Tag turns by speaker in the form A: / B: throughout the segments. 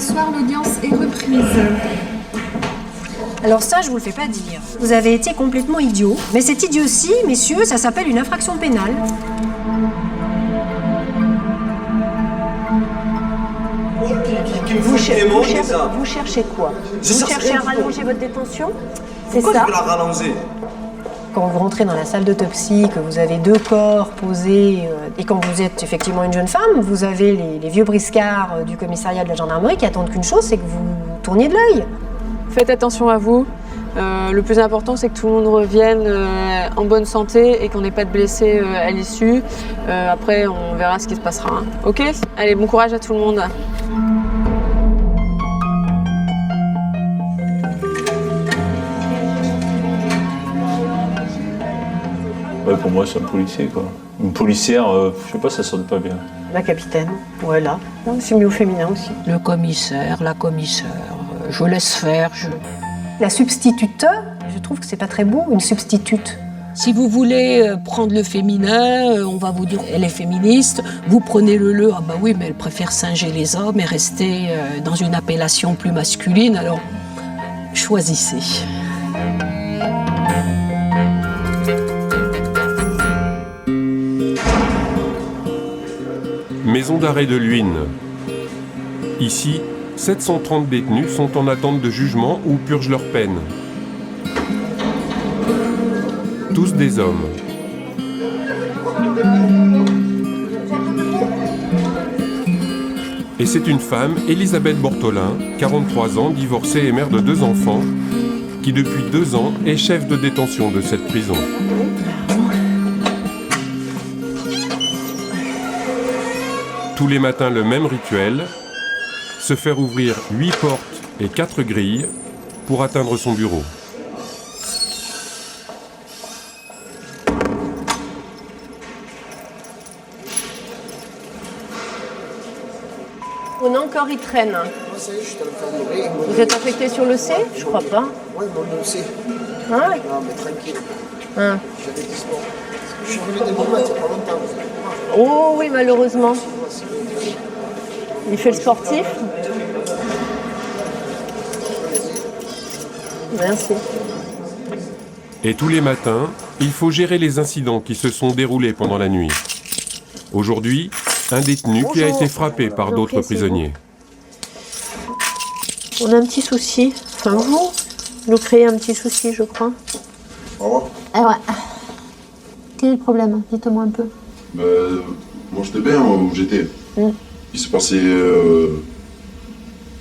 A: asseoir, l'audience est reprise.
B: Alors ça, je vous le fais pas dire. Vous avez été complètement idiot. Mais cette idiotie, messieurs, ça s'appelle une infraction pénale.
C: Vous cherchez quoi? Vous cherchez à rallonger votre détention? C'est ça?
D: Pourquoi je vais la rallonger?
B: Quand vous rentrez dans la salle d'autopsie, que vous avez 2 corps posés, et quand vous êtes effectivement une jeune femme, vous avez les vieux briscards du commissariat de la gendarmerie qui attendent qu'une chose, c'est que vous tourniez de l'œil.
E: Faites attention à vous. Le plus important, c'est que tout le monde revienne en bonne santé et qu'on n'ait pas de blessés à l'issue. Après, on verra ce qui se passera. Hein. Ok? Allez, bon courage à tout le monde.
F: Ouais, pour moi, c'est un policier, quoi. Une policière, je sais pas, ça sonne pas bien.
B: La capitaine, voilà. C'est mieux au féminin aussi.
G: Le commissaire, la commissaire, je laisse faire.
B: La substitute, je trouve que c'est pas très beau, une substitute.
G: Si vous voulez prendre le féminin, on va vous dire elle est féministe. Vous prenez le, ah bah oui, mais elle préfère singer les hommes et rester dans une appellation plus masculine. Alors, choisissez.
H: Maison d'arrêt de Luynes. Ici, 730 détenus sont en attente de jugement ou purgent leur peine. Tous des hommes. Et c'est une femme, Elisabeth Bortolin, 43 ans, divorcée et mère de 2 enfants, qui depuis 2 ans est chef de détention de cette prison. Tous les matins, le même rituel, se faire ouvrir 8 portes et 4 grilles pour atteindre son bureau.
C: On a encore, il traîne. Vous êtes affecté sur le C? Je crois pas.
D: Oui, bon, le C.
C: Ah ouais.
D: Non, mais tranquille.
C: Ah.
D: J'avais du sport. Je suis revenu des moments, il n'y a pas longtemps.
C: Oh oui, malheureusement. Il fait le sportif. Merci.
H: Et tous les matins, il faut gérer les incidents qui se sont déroulés pendant la nuit. Aujourd'hui, un détenu qui a été frappé par d'autres prisonniers.
C: On a un petit souci. Enfin, vous nous créez un petit souci, je crois.
I: Au revoir.
C: Ah ouais. Quel est le problème? Dites-moi un peu.
I: Moi, j'étais bien où j'étais. Il s'est passé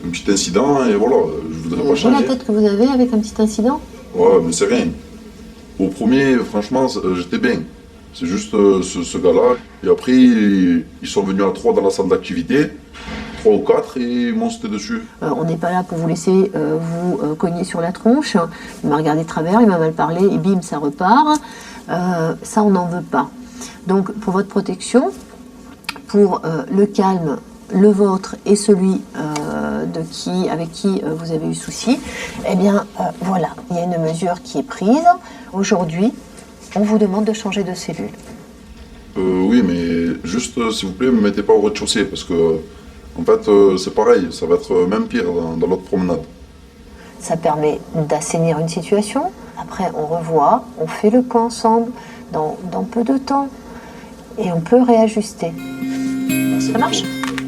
I: un petit incident et voilà, je voudrais pas changer.
C: La tête que vous avez avec un petit incident?
I: Ouais, mais c'est rien. Au premier, franchement, j'étais bien. C'est juste ce gars-là. Et après, ils sont venus à 3 dans la salle d'activité. 3 ou 4 et ils m'ont sauté dessus.
C: On n'est pas là pour vous laisser vous cogner sur la tronche. Il m'a regardé de travers, il m'a mal parlé et bim, ça repart. Ça, on n'en veut pas. Donc, pour votre protection, pour le calme, le vôtre et celui avec qui vous avez eu souci, eh bien, voilà, il y a une mesure qui est prise. Aujourd'hui, on vous demande de changer de cellule.
I: Oui, mais juste, s'il vous plaît, ne me mettez pas au rez-de-chaussée parce que, en fait, c'est pareil, ça va être même pire dans l'autre promenade.
C: Ça permet d'assainir une situation. Après, on revoit, on fait le point ensemble dans peu de temps et on peut réajuster. Ça marche?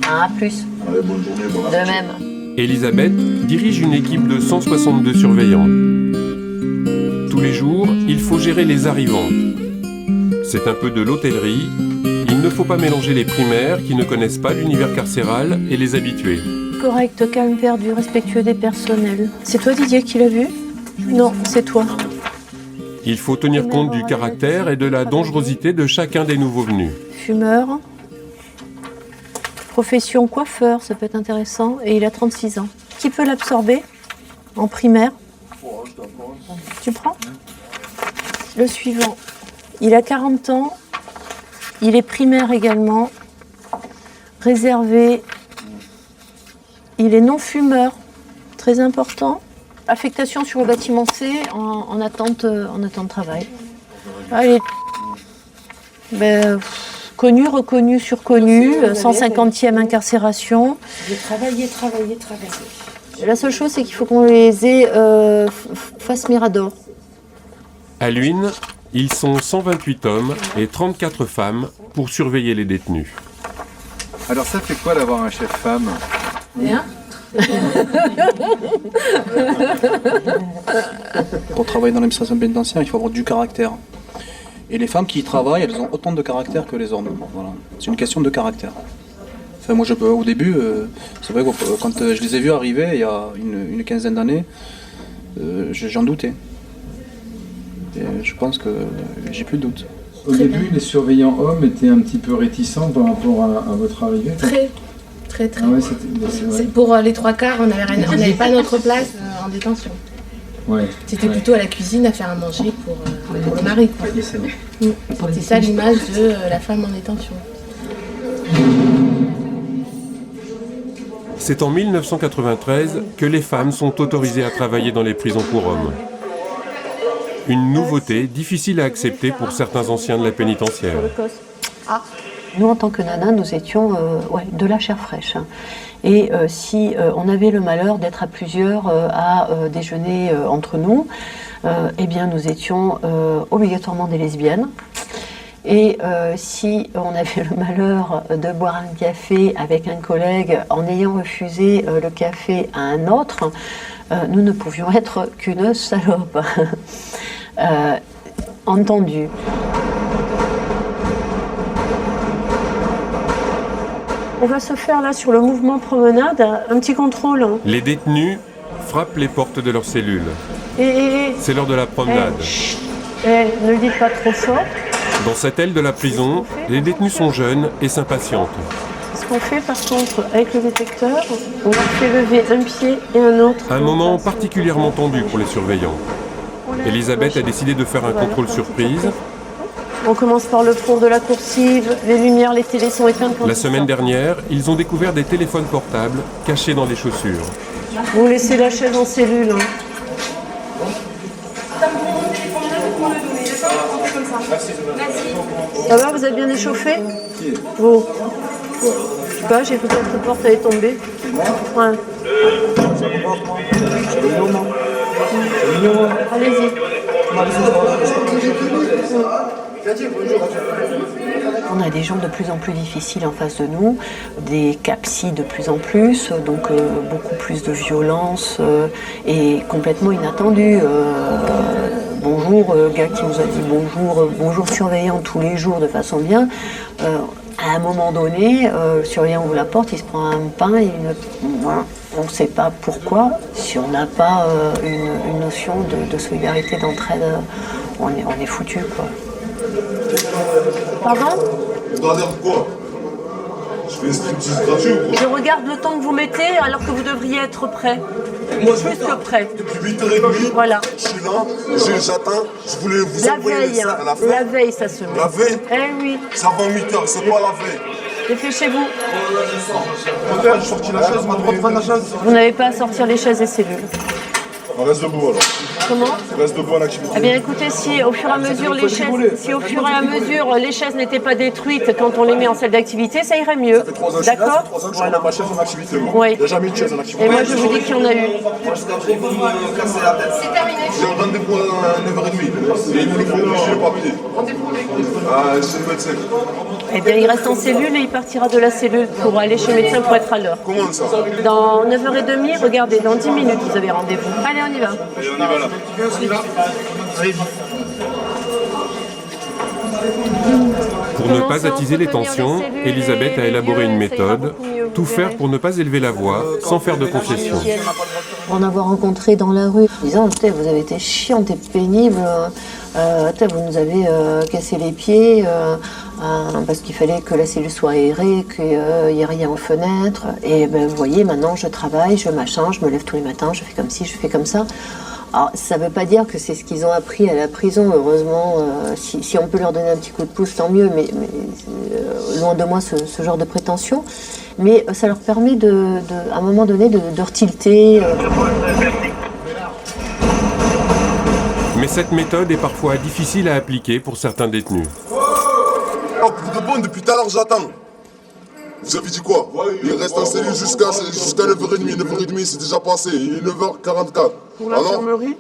C: À plus.
I: Allez, bonne journée, bon
C: De
I: appétit.
C: même.
H: Elisabeth dirige une équipe de 162 surveillants. Tous les jours, il faut gérer les arrivants. C'est un peu de l'hôtellerie. Il ne faut pas mélanger les primaires qui ne connaissent pas l'univers carcéral et les habitués.
C: Correct, calme, perdu, respectueux des personnels. C'est toi, Didier, qui l'a vu? Non, c'est toi.
H: Il faut tenir compte du caractère et de la dangerosité de chacun des nouveaux venus.
C: Fumeur. Profession coiffeur, ça peut être intéressant. Et il a 36 ans. Qui peut l'absorber en primaire? Tu prends? Le suivant. Il a 40 ans. Il est primaire également. Réservé. Il est non-fumeur. Très important. Affectation sur le bâtiment C en attente de travail. Allez. connu, reconnu, surconnu, 150e incarcération.
J: J'ai travaillé.
C: La seule chose, c'est qu'il faut qu'on les ait face Mirador.
H: À Luynes, ils sont 128 hommes et 34 femmes pour surveiller les détenus.
K: Alors ça fait quoi d'avoir un chef femme?
J: Rien.
L: Pour travailler dans l'administration pénitentiaire, il faut avoir du caractère. Et les femmes qui y travaillent, elles ont autant de caractère que les hommes. Voilà. C'est une question de caractère. Enfin, moi, au début, c'est vrai que quand je les ai vus arriver, il y a une quinzaine d'années, j'en doutais. Et je pense que j'ai plus de doute.
K: Au début, les surveillants hommes étaient un petit peu réticents par rapport à votre arrivée.
J: Très.
K: Ah ouais, c'est vrai.
J: Pour les trois quarts, on n'avait pas notre place en détention.
K: Ouais.
J: C'était plutôt à la cuisine à faire à manger pour le mari. Quoi. C'était ça l'image de la femme en détention.
H: C'est en 1993 que les femmes sont autorisées à travailler dans les prisons pour hommes. Une nouveauté difficile à accepter pour certains anciens de la pénitentiaire.
C: Nous, en tant que nana, nous étions de la chair fraîche. Et si on avait le malheur d'être à plusieurs à déjeuner entre nous, eh bien, nous étions obligatoirement des lesbiennes. Et si on avait le malheur de boire un café avec un collègue en ayant refusé le café à un autre, nous ne pouvions être qu'une salope. Entendu. On va se faire là sur le mouvement promenade un petit contrôle. Hein.
H: Les détenus frappent les portes de leurs cellules. C'est l'heure de la promenade.
C: Ne le dites pas trop fort.
H: Dans cette aile de la prison, les détenus sont jeunes et s'impatientent.
C: Ce qu'on fait par contre avec le détecteur, on leur fait lever un pied et un autre.
H: Un moment particulièrement tendu pour les surveillants. Elisabeth a décidé de faire un contrôle surprise.
C: On commence par le fond de la coursive, les lumières, les télés sont éteintes.
H: La semaine dernière, ils ont découvert des téléphones portables cachés dans les chaussures.
C: Vous laissez la chaise en cellule. Hein. Ça va, vous êtes bien échauffé? Vous? Je sais pas, j'ai cru que votre porte allait tomber. Ouais. Allez-y. On a des gens de plus en plus difficiles en face de nous, des CAPSI de plus en plus, donc beaucoup plus de violence et complètement inattendu. Bonjour, gars qui nous a dit bonjour surveillant tous les jours de façon bien. À un moment donné, le surveillant ouvre la porte, il se prend un pain et voilà. On ne sait pas pourquoi. Si on n'a pas une notion de solidarité, d'entraide, on est foutu, quoi. Pardon?
I: Je dois dire quoi? Je fais un striptease gratuit ou quoi?
C: Je regarde le temps que vous mettez alors que vous devriez être prêt.
I: Moi,
C: Plus que prêt.
I: Depuis 8h30,
C: voilà.
I: Je suis là, j'attends, je voulais vous envoyer
C: veille,
I: ça à la fin.
C: La veille, ça se met.
I: La veille?
C: Eh oui.
I: Ça va 8h, c'est pas la veille.
C: Dépêchez-vous.
I: J'ai sorti la chaise, on a le droit de prendre la chaise.
C: Vous n'avez pas à sortir les chaises et cellules.
I: On reste debout alors.
C: Comment?
I: On reste debout en activité.
C: Eh bien écoutez, si au fur et à mesure les chaises n'étaient pas détruites quand on les met en salle d'activité, ça irait mieux.
I: Ça fait 3 ans
C: D'accord?
I: 3 ans que je remets ma chaise en activité. Moi.
C: Oui.
I: Il n'y a jamais eu de chaise en activité.
C: Et moi je vous dis qu'il y en a eu.
I: C'est terminé. J'ai un rendez-vous à 9h30. Et il faut que je le papier. C'est le médecin.
C: Eh bien il reste en cellule et il partira de la cellule pour aller chez le médecin pour être à l'heure.
I: Comment ça?
C: Dans 9h30, regardez, dans 10 minutes vous avez rendez-vous. Allez, on y va.
I: Et on y va là.
H: Pour ne pas attiser les tensions, Elisabeth a élaboré une méthode, tout faire pour ne pas élever la voix sans faire de concessions.
C: Pour en avoir rencontré dans la rue, disant vous avez été chiante et pénible, vous nous avez cassé les pieds parce qu'il fallait que la cellule soit aérée, qu'il n'y ait rien aux fenêtres. Et ben, vous voyez, maintenant je travaille, je machin, je me lève tous les matins, je fais comme ci, je fais comme ça. Alors, ça ne veut pas dire que c'est ce qu'ils ont appris à la prison, heureusement. Si on peut leur donner un petit coup de pouce, tant mieux, mais loin de moi ce genre de prétention. Mais ça leur permet, à un moment donné, de retilter.
H: Mais cette méthode est parfois difficile à appliquer pour certains détenus.
I: Oh,
M: bon, depuis tout à l'heure, j'attends. Vous avez dit quoi? Il reste en cellule jusqu'à 9h30. 9h30, c'est déjà passé. Il est 9h44.
E: Pour l'infirmerie?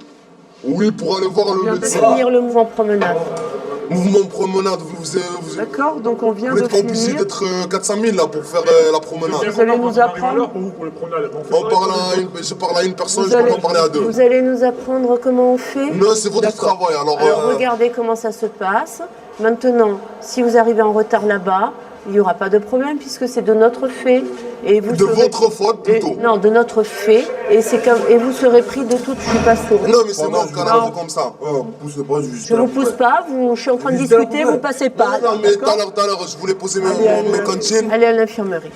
M: Oui, pour aller voir le médecin.
B: Finir le mouvement promenade.
M: Mouvement promenade,
E: D'accord, donc on vient
M: vous
E: de
M: êtes obligé
E: finir.
M: d'être 400 000 là pour faire la promenade.
E: Vous allez nous apprendre.
M: Je parle à une personne, je peux en parler à deux.
B: Vous allez nous apprendre comment on fait.
M: Non, c'est votre travail. Alors
B: Regardez comment ça se passe. Maintenant, si vous arrivez en retard là-bas, il n'y aura pas de problème puisque c'est de notre fait. Et vous
M: de votre faute plutôt.
B: Non, de notre fait. Et vous serez pris de toute. Je suis pas sourde.
M: Non, mais c'est bon, canard comme ça. Poussez pas,
B: je vous pousse pas. Je suis en train de discuter. Vous passez pas.
M: Non, mais tout à l'heure, je voulais poser mes cantines.
B: Allez à l'infirmerie.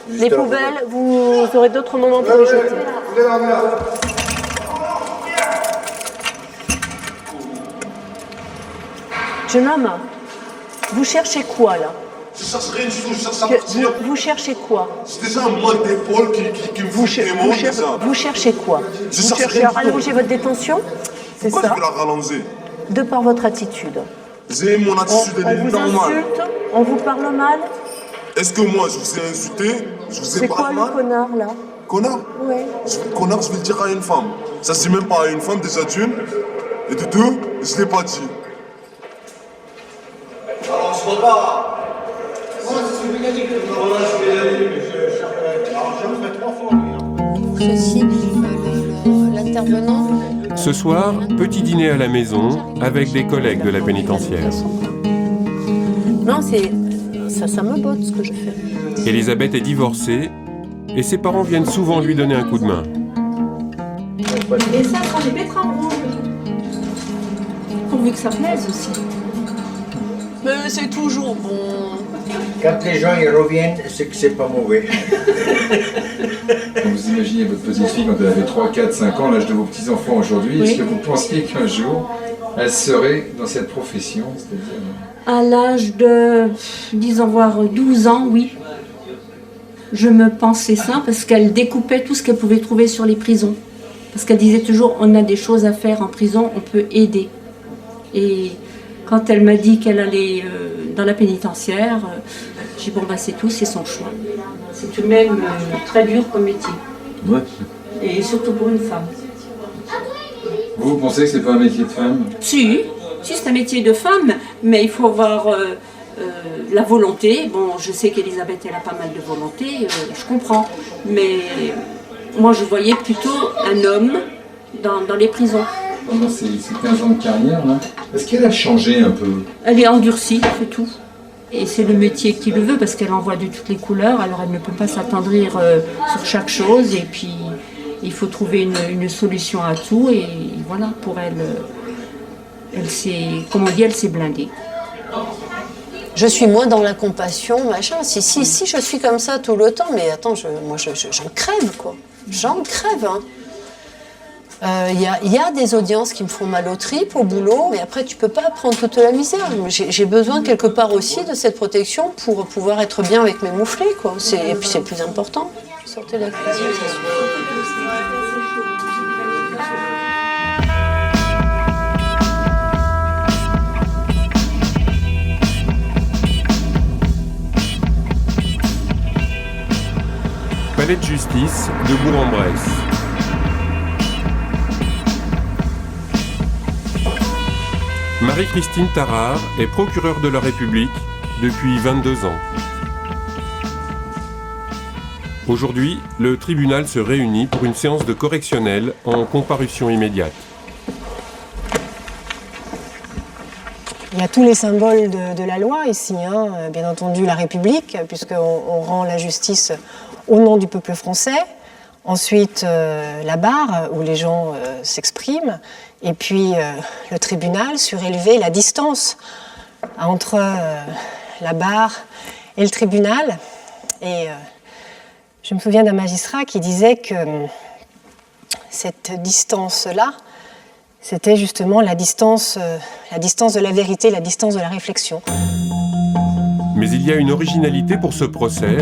B: Les poubelles, vous aurez d'autres moments pour les jeter. Jeune homme, vous cherchez quoi là?
M: Je cherche rien du tout, je cherche à partir.
B: Vous cherchez quoi?
M: C'est déjà un mal d'épaule qui me fout vraiment déjà.
B: Vous cherchez quoi?
M: Je cherche rien du tout.
B: Allonger votre détention? C'est ça?
M: Pourquoi je vais la rallonger?
B: De par votre attitude.
M: J'ai mon attitude, elle est normale.
B: On vous insulte? On vous parle mal?
M: Est-ce que moi je vous ai insulté? Je vous ai parlé mal?
B: C'est quoi le connard là?
M: Connard?
B: Ouais.
M: Connard, je vais le dire à une femme. Ça se dit même pas à une femme déjà d'une. Et de deux, je l'ai pas dit. Alors je vois pas.
C: Ceci, l'intervenant.
H: Ce soir, petit dîner à la maison avec des collègues de la pénitentiaire.
C: Non, ça me botte ce que je fais.
H: Elisabeth est divorcée et ses parents viennent souvent lui donner un coup de main.
A: Et ça sera des betteraves rouges. Pourvu que ça plaise aussi.
G: Mais c'est toujours bon.
N: Quand les gens y reviennent, c'est que c'est pas mauvais.
K: Quand vous imaginez votre petite fille quand elle avait 3, 4, 5 ans, l'âge de vos petits-enfants aujourd'hui, est-ce que vous pensiez qu'un jour, elle serait dans cette profession, c'est-à-dire...
A: À l'âge de, disons voir 12 ans, oui. Je me pensais ça parce qu'elle découpait tout ce qu'elle pouvait trouver sur les prisons. Parce qu'elle disait toujours, on a des choses à faire en prison, on peut aider. Et quand elle m'a dit qu'elle allait dans la pénitentiaire, j'ai dit bon bah c'est tout, c'est son choix. C'est tout de même très dur comme métier.
K: Ouais.
A: Et surtout pour une femme.
K: Vous pensez que c'est pas un métier de femme?
A: Si, c'est un métier de femme, mais il faut avoir la volonté. Bon, je sais qu'Elisabeth, elle a pas mal de volonté, je comprends. Mais moi, je voyais plutôt un homme dans les prisons.
K: Pendant ces 15 ans de carrière, là, est-ce qu'elle a changé un peu?
A: Elle est endurcie, c'est tout. Et c'est le métier qui le veut, parce qu'elle en voit de toutes les couleurs, alors elle ne peut pas s'attendrir sur chaque chose. Et puis, il faut trouver une solution à tout. Et voilà, pour elle, elle s'est, comme on dit, elle s'est blindée.
C: Je suis moins dans la compassion, machin. Si, je suis comme ça tout le temps, mais attends, moi, j'en crève, quoi. J'en crève, hein. Il y a des audiences qui me font mal aux tripes, au boulot, mais après, tu peux pas prendre toute la misère. J'ai besoin, quelque part aussi, de cette protection pour pouvoir être bien avec mes mouflés, quoi. Et puis, c'est le plus important. Sortez la cuisine, c'est sûr.
H: Palais de justice de Bourg-en-Bresse. Marie-Christine Tarard est procureure de la République depuis 22 ans. Aujourd'hui, le tribunal se réunit pour une séance de correctionnel en comparution immédiate.
B: Il y a tous les symboles de la loi ici, hein. Bien entendu la République, puisqu'on rend la justice au nom du peuple français. Ensuite, la barre, où les gens s'expriment. Et puis, le tribunal, surélevé, la distance entre la barre et le tribunal. Et je me souviens d'un magistrat qui disait que cette distance-là, c'était justement la distance de la vérité, la distance de la réflexion.
H: Mais il y a une originalité pour ce procès.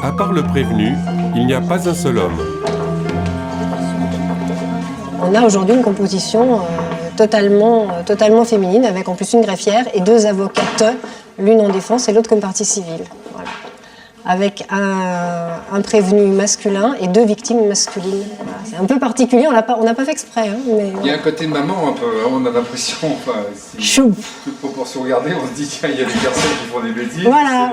H: À part le prévenu, il n'y a pas un seul homme.
B: On a aujourd'hui une composition totalement féminine, avec en plus une greffière et 2 avocates l'une en défense et l'autre comme partie civile. Voilà. Avec un prévenu masculin et 2 victimes masculines. Voilà. C'est un peu particulier, on n'a pas fait exprès. Hein, mais...
K: Il y a un côté maman un peu, hein, on a l'impression, enfin, si toute proportion regardée, on se dit tiens, il y a des personnes qui font des bêtises.
B: Voilà.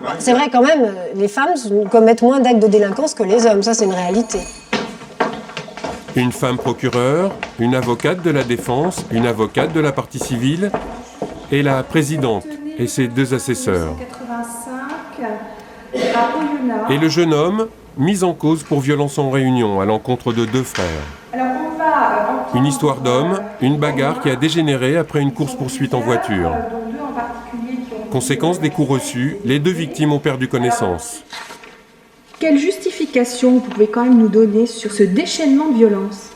K: Ouais,
B: c'est vrai quand même, les femmes commettent moins d'actes de délinquance que les hommes, ça c'est une réalité.
H: Une femme procureure, une avocate de la défense, une avocate de la partie civile et la présidente et ses 2 assesseurs. Et le jeune homme, mis en cause pour violence en réunion à l'encontre de 2 frères. Une histoire d'homme, une bagarre qui a dégénéré après une course-poursuite en voiture. Conséquence des coups reçus, les 2 victimes ont perdu connaissance.
O: Quelle justification vous pouvez quand même nous donner sur ce déchaînement de violence?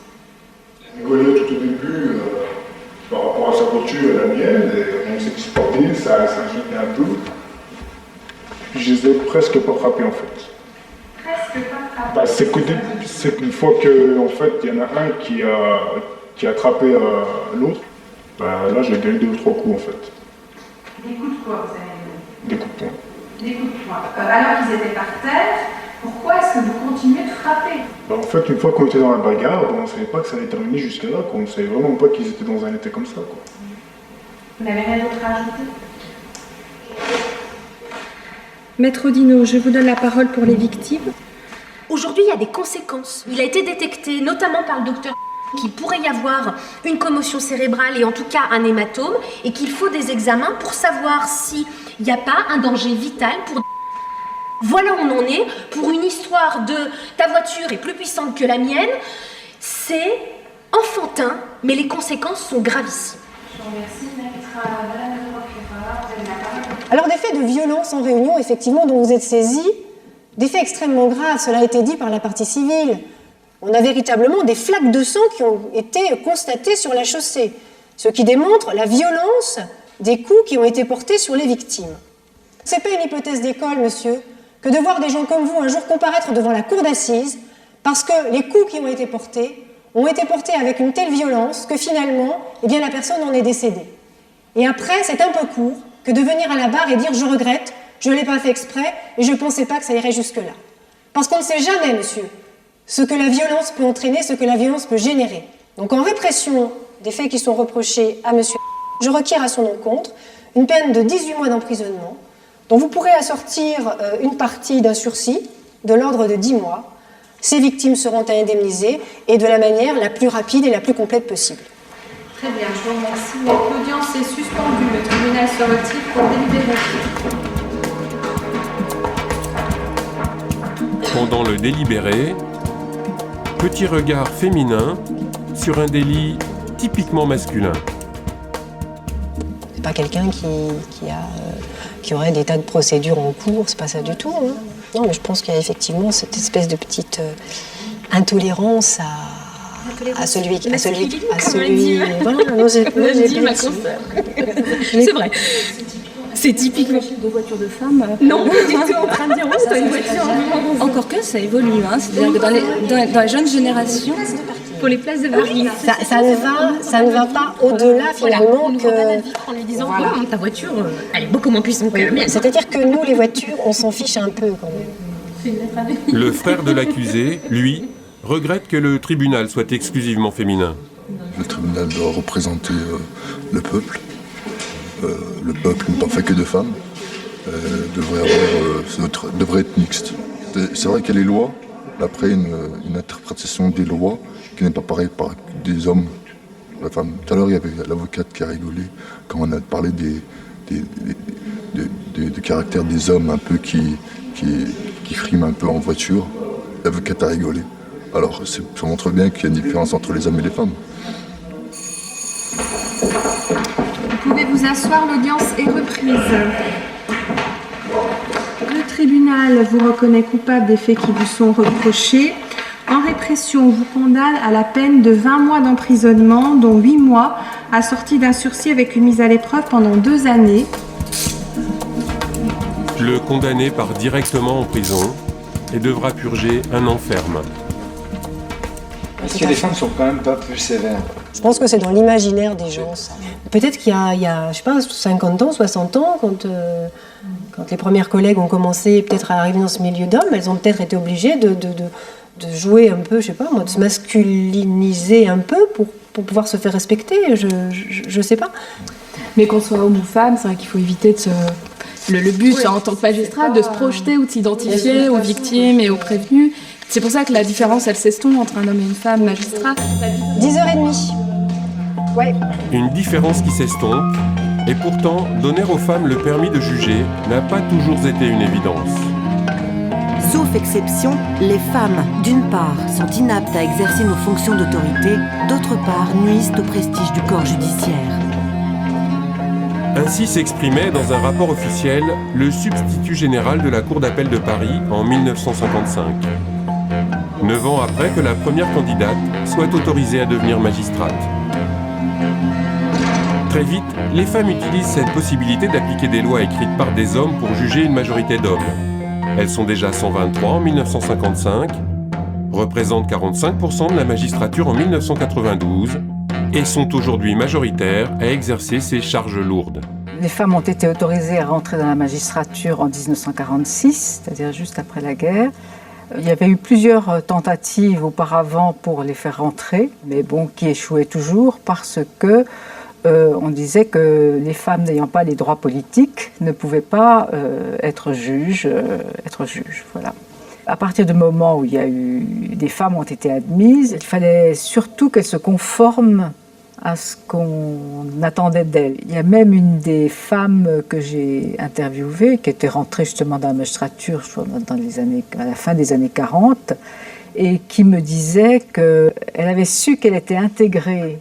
P: On rigolait tout au début par rapport à sa voiture et la mienne, et on s'est disputé, ça agitait un peu. Puis je les ai presque pas frappés en fait.
O: Presque pas frappés.
P: C'est qu'une fois qu'en fait il y en a un qui a attrapé l'autre, là j'ai donné 2 ou 3 coups en fait.
O: Des coups de quoi vous avez donné?
P: Des coups de poing.
O: Des coups de poing. Alors qu'ils étaient par terre, pourquoi est-ce que vous continuez de frapper?
P: En fait, une fois qu'on était dans la bagarre, on ne savait pas que ça allait terminer jusque-là. On ne savait vraiment pas qu'ils étaient dans un état comme ça. Quoi.
O: Vous n'avez rien d'autre à ajouter? Maître Dino, je vous donne la parole pour les victimes.
Q: Aujourd'hui, il y a des conséquences. Il a été détecté, notamment par le docteur, qu'il pourrait y avoir une commotion cérébrale et en tout cas un hématome, et qu'il faut des examens pour savoir s'il n'y a pas un danger vital pour... Voilà où on en est pour une histoire de ta voiture est plus puissante que la mienne. C'est enfantin, mais les conséquences sont gravissimes.
O: Je vous remercie, maître. Madame le procureur, vous avez la parole.
B: Alors des faits de violence en réunion, effectivement, dont vous êtes saisis, des faits extrêmement graves, cela a été dit par la partie civile. On a véritablement des flaques de sang qui ont été constatées sur la chaussée, ce qui démontre la violence des coups qui ont été portés sur les victimes. Ce n'est pas une hypothèse d'école, monsieur, que de voir des gens comme vous un jour comparaître devant la cour d'assises parce que les coups qui ont été portés avec une telle violence que finalement, la personne en est décédée. Et après, c'est un peu court que de venir à la barre et dire « je regrette, je ne l'ai pas fait exprès et je ne pensais pas que ça irait jusque-là ». Parce qu'on ne sait jamais, monsieur, ce que la violence peut entraîner, ce que la violence peut générer. Donc en répression des faits qui sont reprochés à monsieur, je requiers à son encontre une peine de 18 mois d'emprisonnement, dont vous pourrez assortir une partie d'un sursis de l'ordre de 10 mois. Ces victimes seront à indemniser et de la manière la plus rapide et la plus complète possible.
O: Très bien, je vous remercie. L'audience est suspendue. Le tribunal se retire pour délibérer.
H: Pendant le délibéré, petit regard féminin sur un délit typiquement masculin.
B: C'est pas quelqu'un qui aurait des tas de procédures en cours, c'est pas ça du tout. Hein. Non, mais je pense qu'il y a effectivement cette espèce de petite intolérance à celui. Voilà,
G: c'est vrai. C'est typiquement
O: de voiture de femme.
G: Non, pas du tout en train de dire oh, c'est une voiture. Encore que ça évolue, hein. C'est-à-dire que dans les jeunes générations, pour les places de parking,
B: ça ne va pas au-delà finalement
G: on
B: que.
G: En lui disant oh, ta voiture, elle est beaucoup moins puissante que la mienne.
B: C'est-à-dire que nous, les voitures, on s'en fiche un peu quand même.
H: Le frère de l'accusé, lui, regrette que le tribunal soit exclusivement féminin.
I: Le tribunal doit représenter le peuple. Le peuple n'est pas fait que de femmes. Devrait être mixte. C'est vrai qu'il y a les lois, après une interprétation des lois qui n'est pas pareille par des hommes. La femme. Tout à l'heure, il y avait l'avocate qui a rigolé quand on a parlé des caractères des hommes un peu qui friment un peu en voiture. L'avocate a rigolé. Alors, ça montre bien qu'il y a une différence entre les hommes et les femmes.
O: Vous pouvez vous asseoir, l'audience est reprise. Le tribunal vous reconnaît coupable des faits qui vous sont reprochés. En répression, vous condamne à la peine de 20 mois d'emprisonnement, dont 8 mois assortis d'un sursis avec une mise à l'épreuve pendant 2 années.
H: Le condamné part directement en prison et devra purger 1 an ferme.
K: Est-ce que les femmes sont quand même pas plus sévères?
B: Je pense que c'est dans l'imaginaire des gens, ça. Peut-être qu'il y a, je sais pas, 50 ans, 60 ans, quand les premières collègues ont commencé peut-être à arriver dans ce milieu d'hommes, elles ont peut-être été obligées de jouer un peu, je sais pas moi, de se masculiniser un peu pour pouvoir se faire respecter, je sais pas.
R: Mais qu'on soit homme ou femme, c'est vrai qu'il faut éviter de se... Le but, en tant que magistrat, de se projeter ou de s'identifier aux victimes et aux prévenus. C'est pour ça que la différence, elle s'estompe entre un homme et une femme magistrat.
B: 10h30. Ouais.
H: Une différence qui s'estompe, et pourtant, donner aux femmes le permis de juger n'a pas toujours été une évidence.
S: Sauf exception, les femmes, d'une part, sont inaptes à exercer nos fonctions d'autorité, d'autre part, nuisent au prestige du corps judiciaire.
H: Ainsi s'exprimait dans un rapport officiel le substitut général de la Cour d'appel de Paris en 1955. 9 ans après que la première candidate soit autorisée à devenir magistrate. Très vite, les femmes utilisent cette possibilité d'appliquer des lois écrites par des hommes pour juger une majorité d'hommes. Elles sont déjà 123 en 1955, représentent 45% de la magistrature en 1992 et sont aujourd'hui majoritaires à exercer ces charges lourdes.
T: Les femmes ont été autorisées à rentrer dans la magistrature en 1946, c'est-à-dire juste après la guerre. Il y avait eu plusieurs tentatives auparavant pour les faire rentrer, mais bon, qui échouaient toujours parce que on disait que les femmes n'ayant pas les droits politiques ne pouvaient pas être juges, voilà. À partir du moment où des femmes ont été admises, il fallait surtout qu'elles se conforment à ce qu'on attendait d'elles. Il y a même une des femmes que j'ai interviewées qui était rentrée justement dans la magistrature, je crois, à la fin des années 40, et qui me disait qu'elle avait su qu'elle était intégrée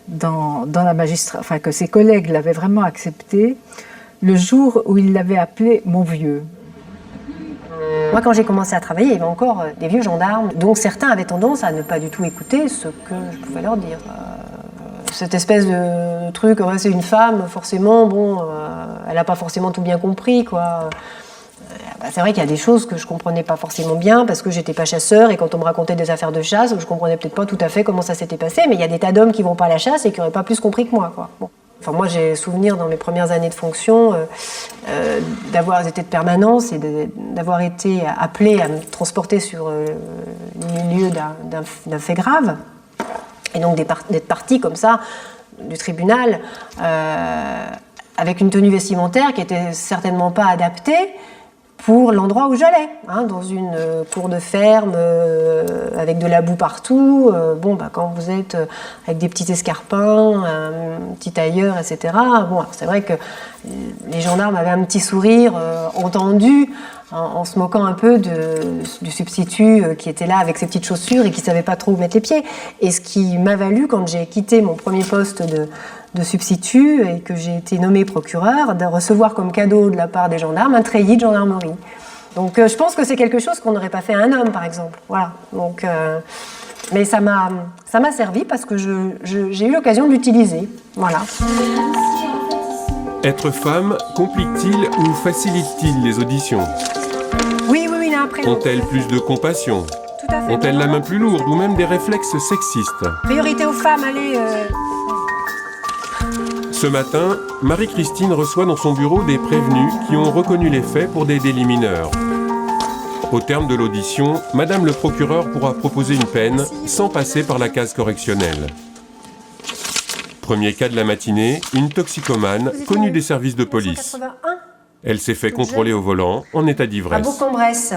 T: dans la magistrature, enfin que ses collègues l'avaient vraiment acceptée le jour où ils l'avaient appelée « mon vieux ».
B: Moi, quand j'ai commencé à travailler, il y avait encore des vieux gendarmes, donc certains avaient tendance à ne pas du tout écouter ce que je pouvais leur dire. Cette espèce de truc, ouais, c'est une femme, forcément, bon, elle n'a pas forcément tout bien compris, quoi. C'est vrai qu'il y a des choses que je comprenais pas forcément bien parce que j'étais pas chasseur et quand on me racontait des affaires de chasse, je comprenais peut-être pas tout à fait comment ça s'était passé, mais il y a des tas d'hommes qui vont pas à la chasse et qui n'auraient pas plus compris que moi, quoi. Bon. Enfin, moi, j'ai souvenir dans mes premières années de fonction d'avoir été de permanence et d'avoir été appelée à me transporter sur le lieu d'un fait grave. Et donc d'être partie comme ça du tribunal avec une tenue vestimentaire qui était certainement pas adaptée pour l'endroit où j'allais, hein, dans une cour de ferme avec de la boue partout. Quand vous êtes avec des petits escarpins, un petit tailleur, etc. Bon, c'est vrai que les gendarmes avaient un petit sourire entendu en se moquant un peu du substitut qui était là avec ses petites chaussures et qui ne savait pas trop où mettre les pieds. Et ce qui m'a valu, quand j'ai quitté mon premier poste de substitut et que j'ai été nommée procureur, de recevoir comme cadeau de la part des gendarmes un treillis de gendarmerie. Donc je pense que c'est quelque chose qu'on n'aurait pas fait à un homme, par exemple. Voilà. Donc, mais ça m'a servi parce que j'ai eu l'occasion de l'utiliser. Voilà.
H: Être femme complique-t-il ou facilite-t-il les auditions?
B: Oui, il y a un prénom.
H: Ont-elles plus de compassion?
B: Tout à fait.
H: Ont-elles la main plus lourde ou même des réflexes sexistes?
B: Priorité aux femmes, allez.
H: Ce matin, Marie-Christine reçoit dans son bureau des prévenus qui ont reconnu les faits pour des délits mineurs. Au terme de l'audition, Madame le procureur pourra proposer une peine sans passer par la case correctionnelle. Premier cas de la matinée, une toxicomane connue des services de police. Elle s'est fait contrôler au volant en état
B: À
H: d'ivresse.
B: Bourg-en-Bresse.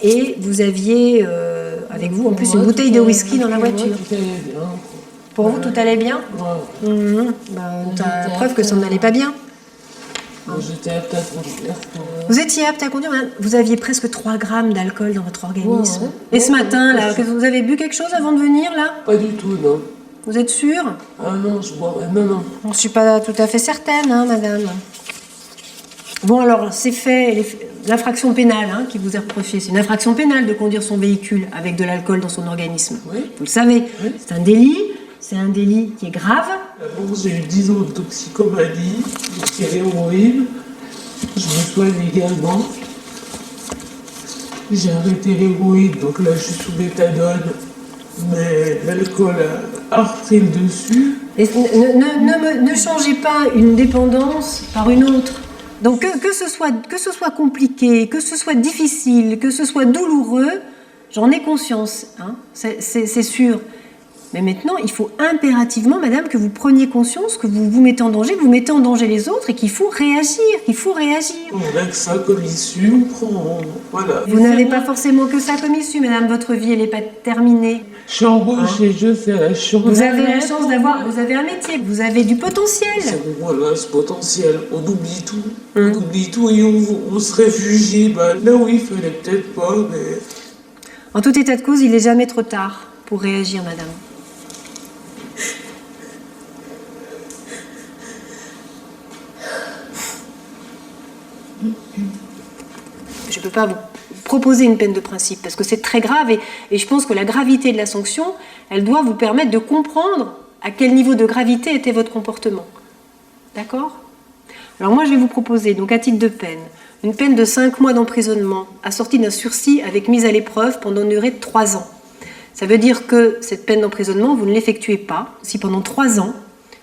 B: Et vous aviez avec vous en plus une bouteille de whisky dans la voiture. Pour vous, tout allait bien? T'as preuve que ça n'allait pas bien.
G: J'étais apte à conduire.
B: Vous étiez apte à conduire, vous aviez presque 3 grammes d'alcool dans votre organisme. Et ce matin, là, vous avez bu quelque chose avant de venir, là?
G: Pas du tout, non.
B: Vous êtes sûre?
G: Ah non, je boirais, non.
B: Je ne suis pas tout à fait certaine, hein, madame. Bon, alors, c'est fait, l'infraction pénale qui vous est reprochée, c'est une infraction pénale de conduire son véhicule avec de l'alcool dans son organisme.
G: Oui.
B: Vous le savez, oui. C'est un délit. C'est un délit qui est grave.
G: Bon, j'ai eu 10 ans de toxicomanie, de l'héroïne. Je me soigne également. J'ai arrêté l'héroïne, donc là je suis sous méthadone
U: mais le col a repris le dessus.
B: Et ne changez pas une dépendance par une autre. Donc que ce soit compliqué, que ce soit difficile, que ce soit douloureux, j'en ai conscience, hein, c'est sûr. Mais maintenant, il faut impérativement, madame, que vous preniez conscience que vous vous mettez en danger, que vous mettez en danger les autres et qu'il faut réagir,
U: On a que ça comme issue, on prend, voilà.
B: Vous n'avez pas forcément que ça comme issue, madame, votre vie, elle n'est pas terminée.
U: Je suis embauchée, je fais la chambre.
B: Vous avez la chance d'avoir, vous avez un métier, vous avez du potentiel.
U: Voilà, ce potentiel, on oublie tout. On oublie tout et on se réfugie là où il fallait peut-être pas, mais...
B: En tout état de cause, il n'est jamais trop tard pour réagir, madame. Je ne peux pas vous proposer une peine de principe parce que c'est très grave et je pense que la gravité de la sanction, elle doit vous permettre de comprendre à quel niveau de gravité était votre comportement. D'accord ? Alors moi, je vais vous proposer, donc à titre de peine, une peine de 5 mois d'emprisonnement assortie d'un sursis avec mise à l'épreuve pendant une durée de 3 ans. Ça veut dire que cette peine d'emprisonnement, vous ne l'effectuez pas si pendant 3 ans,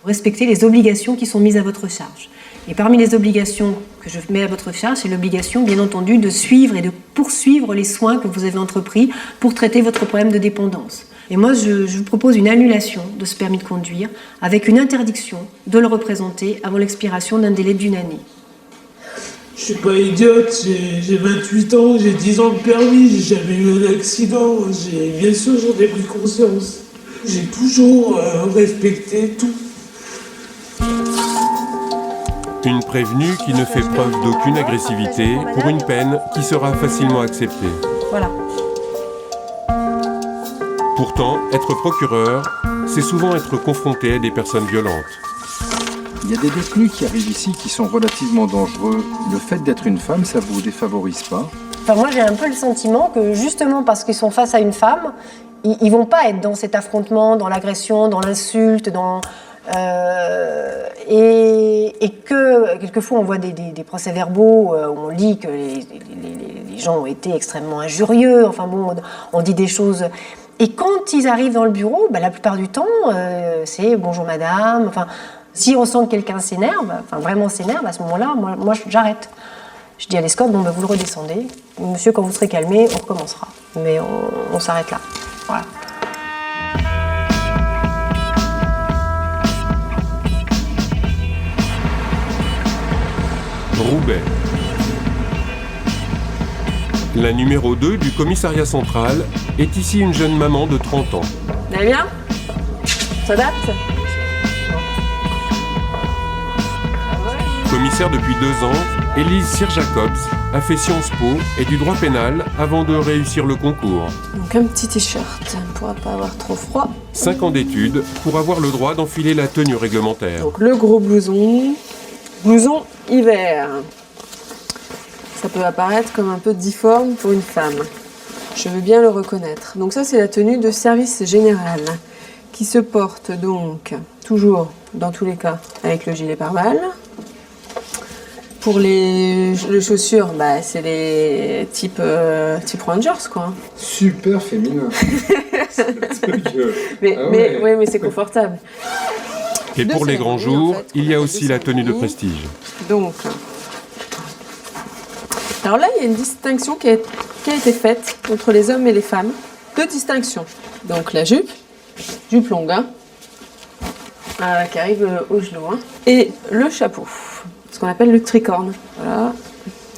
B: vous respectez les obligations qui sont mises à votre charge. Et parmi les obligations que je mets à votre charge, c'est l'obligation, bien entendu, de suivre et de poursuivre les soins que vous avez entrepris pour traiter votre problème de dépendance. Et moi, je vous propose une annulation de ce permis de conduire avec une interdiction de le représenter avant l'expiration d'un délai d'1 année.
U: Je suis pas idiote, j'ai 28 ans, j'ai 10 ans de permis, j'ai jamais eu un accident. Bien sûr, j'en ai pris conscience. J'ai toujours respecté tout.
H: Une prévenue qui ne fait preuve d'aucune agressivité pour une peine qui sera facilement acceptée.
B: Voilà.
H: Pourtant, être procureur, c'est souvent être confronté à des personnes violentes.
K: Il y a des détenus qui arrivent ici qui sont relativement dangereux. Le fait d'être une femme, ça vous défavorise pas?
B: Enfin, moi, j'ai un peu le sentiment que justement parce qu'ils sont face à une femme, ils vont pas être dans cet affrontement, dans l'agression, dans l'insulte, et que quelquefois on voit des procès-verbaux où on lit que les gens ont été extrêmement injurieux, enfin bon, on dit des choses. Et quand ils arrivent dans le bureau, la plupart du temps, c'est bonjour madame, enfin, si on sent que quelqu'un s'énerve, enfin vraiment s'énerve, à ce moment-là, moi j'arrête. Je dis à l'escorte, bon vous le redescendez, monsieur quand vous serez calmé, on recommencera. Mais on s'arrête là, voilà.
H: Roubaix. La numéro 2 du commissariat central est ici une jeune maman de 30 ans.
E: Vous allez bien? Ça date?
H: Commissaire depuis 2 ans, Élise Cyr-Jacobs a fait Sciences Po et du droit pénal avant de réussir le concours.
E: Donc un petit t-shirt pour pas avoir trop froid.
H: 5 ans d'études pour avoir le droit d'enfiler la tenue réglementaire.
E: Donc le gros blouson hiver. Ça peut apparaître comme un peu difforme pour une femme. Je veux bien le reconnaître. Donc ça, c'est la tenue de service général qui se porte donc toujours, dans tous les cas, avec le gilet pare-balles. Pour les chaussures, c'est les type Rangers, quoi.
K: Super féminin.
E: mais c'est confortable.
H: Et pour les grands jours, il y a aussi la tenue de prestige.
E: Donc, alors là, il y a une distinction qui a été faite entre les hommes et les femmes. 2 distinctions. Donc la jupe longue, qui arrive au genou, et le chapeau, ce qu'on appelle le tricorne. Voilà.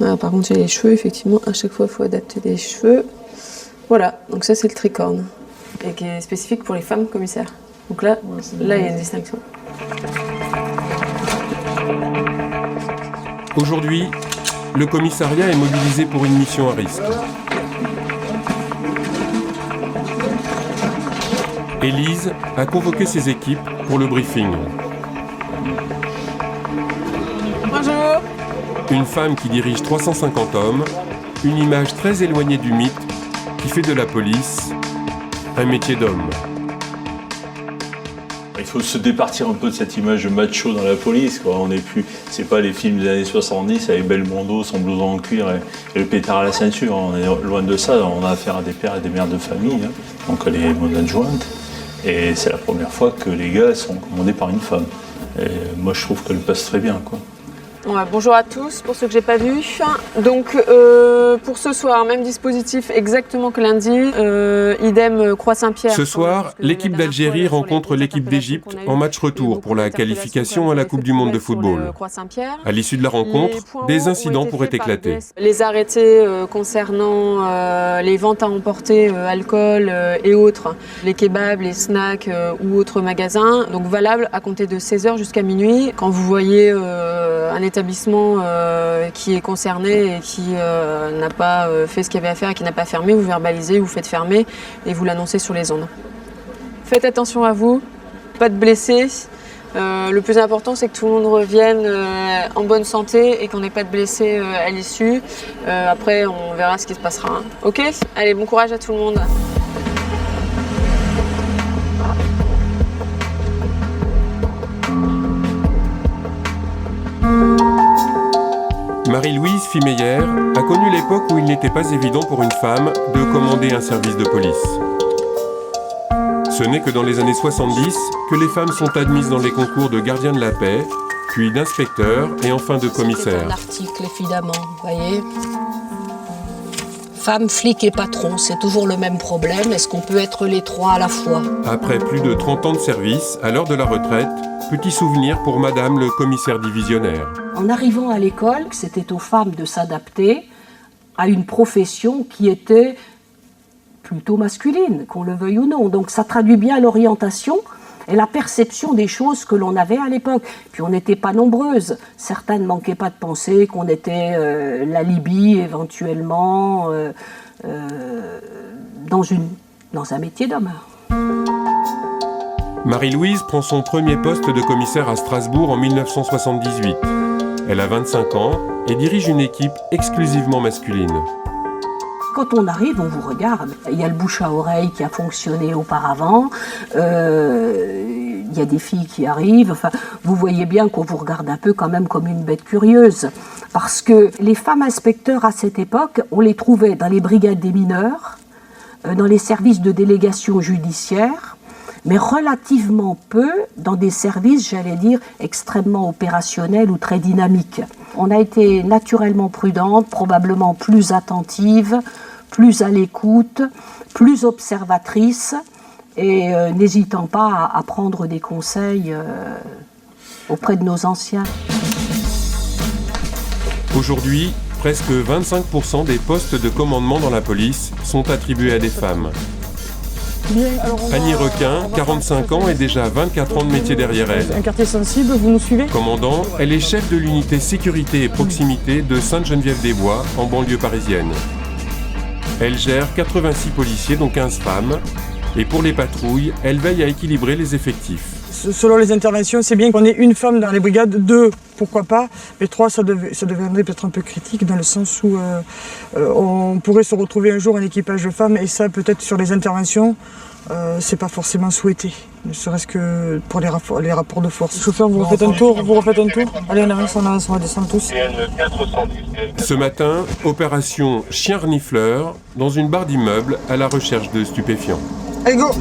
E: Ah, par contre, il y a les cheveux, effectivement, à chaque fois, il faut adapter les cheveux. Voilà, donc ça, c'est le tricorne, et qui est spécifique pour les femmes commissaires. Donc là, il y a une distinction.
H: Aujourd'hui, le commissariat est mobilisé pour une mission à risque. Élise a convoqué ses équipes pour le briefing.
E: Bonjour.
H: Une femme qui dirige 350 hommes, une image très éloignée du mythe qui fait de la police un métier d'homme.
F: faut se départir un peu de cette image de macho dans la police, quoi. On n'est plus, c'est pas les films des années 70 avec Belmondo, son blouson en cuir et le pétard à la ceinture. On est loin de ça. On a affaire à des pères et des mères de famille. Hein. Donc elle est mon adjointe. Et c'est la première fois que les gars sont commandés par une femme. Et moi, je trouve qu'elle passe très bien, quoi.
E: Ouais, bonjour à tous, pour ceux que j'ai pas vus. Donc pour ce soir, même dispositif exactement que lundi, idem Croix-Saint-Pierre.
H: Ce soir, l'équipe d'Algérie rencontre l'équipe d'Égypte en match retour pour la qualification à la Coupe du Monde de football. À l'issue de la rencontre, des incidents pourraient éclater.
E: Les arrêtés concernant les ventes à emporter, alcool et autres, les kebabs, les snacks ou autres magasins, donc valables à compter de 16h jusqu'à minuit. Quand vous voyez un établissement qui est concerné et qui n'a pas fait ce qu'il y avait à faire et qui n'a pas fermé, vous verbalisez, vous faites fermer et vous l'annoncez sur les ondes. Faites attention à vous, pas de blessés. Le plus important, c'est que tout le monde revienne en bonne santé et qu'on n'ait pas de blessés à l'issue. Après, on verra ce qui se passera. Hein. Ok ? Allez, bon courage à tout le monde.
H: Marie-Louise Fimeyer a connu l'époque où il n'était pas évident pour une femme de commander un service de police. Ce n'est que dans les années 70 que les femmes sont admises dans les concours de gardien de la paix, puis d'inspecteur et enfin de commissaire.
G: L'article, évidemment, vous voyez. Femme, flic et patron, c'est toujours le même problème. Est-ce qu'on peut être les trois à la fois ?
H: Après plus de 30 ans de service, à l'heure de la retraite, petit souvenir pour madame le commissaire divisionnaire.
G: En arrivant à l'école, c'était aux femmes de s'adapter à une profession qui était plutôt masculine, qu'on le veuille ou non. Donc ça traduit bien l'orientation et la perception des choses que l'on avait à l'époque. Puis on n'était pas nombreuses. Certains ne manquaient pas de penser qu'on était la Libye éventuellement dans un métier d'homme.
H: Marie-Louise prend son premier poste de commissaire à Strasbourg en 1978. Elle a 25 ans et dirige une équipe exclusivement masculine.
G: Quand on arrive, on vous regarde. Il y a le bouche à oreille qui a fonctionné auparavant. Il y a des filles qui arrivent. Enfin, vous voyez bien qu'on vous regarde un peu quand même comme une bête curieuse. Parce que les femmes inspecteurs à cette époque, on les trouvait dans les brigades des mineurs, dans les services de délégation judiciaire, mais relativement peu dans des services, j'allais dire, extrêmement opérationnels ou très dynamiques. On a été naturellement prudente, probablement plus attentive, plus à l'écoute, plus observatrice, et n'hésitant pas à prendre des conseils auprès de nos anciens.
H: Aujourd'hui, presque 25% des postes de commandement dans la police sont attribués à des femmes. Annie Requin, 45 ans et déjà 24 ans de métier derrière elle.
V: Un quartier sensible, vous nous suivez ?
H: Commandant, elle est chef de l'unité sécurité et proximité de Sainte-Geneviève-des-Bois, en banlieue parisienne. Elle gère 86 policiers, dont 15 femmes. Et pour les patrouilles, elle veille à équilibrer les effectifs.
V: Selon les interventions, c'est bien qu'on ait une femme dans les brigades, 2, pourquoi pas, mais 3, ça deviendrait peut-être un peu critique dans le sens où on pourrait se retrouver un jour un équipage de femmes et ça, peut-être sur les interventions, c'est pas forcément souhaité, ne serait-ce que pour les rapports de force. Chauffeur, vous refaites un tour, Allez, on avance, on va descendre tous.
H: Ce matin, opération chien renifleur dans une barre d'immeuble à la recherche de stupéfiants.
V: Allez, go!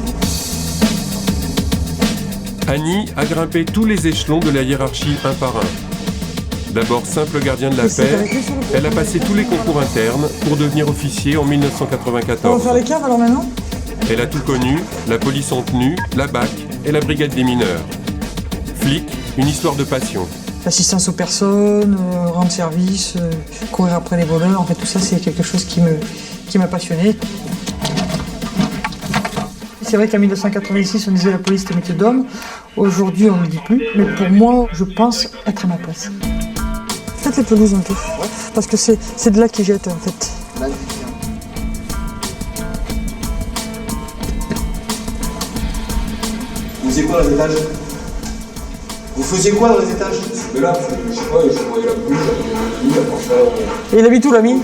H: Annie a grimpé tous les échelons de la hiérarchie un par un. D'abord simple gardien de la paix, elle a passé tous les concours internes pour devenir officier en 1994.
V: On va faire les caves alors maintenant ?
H: Elle a tout connu, la police en tenue, la BAC et la brigade des mineurs. Flic, une histoire de passion.
V: L'assistance aux personnes, rendre service, courir après les voleurs, en fait tout ça c'est quelque chose qui m'a passionné. C'est vrai qu'en 1986, on disait la police était métier d'homme. Aujourd'hui, on ne le dit plus. Mais pour moi, je pense être à ma place. Faites les pelouses un peu. Parce que c'est de là qu'ils jettent, en fait.
D: Vous faisiez quoi dans les étages ? Vous faisiez quoi dans les étages ?
K: Mais là, je sais pas, je voyais la bouche,
V: Et il habite où, l'ami ?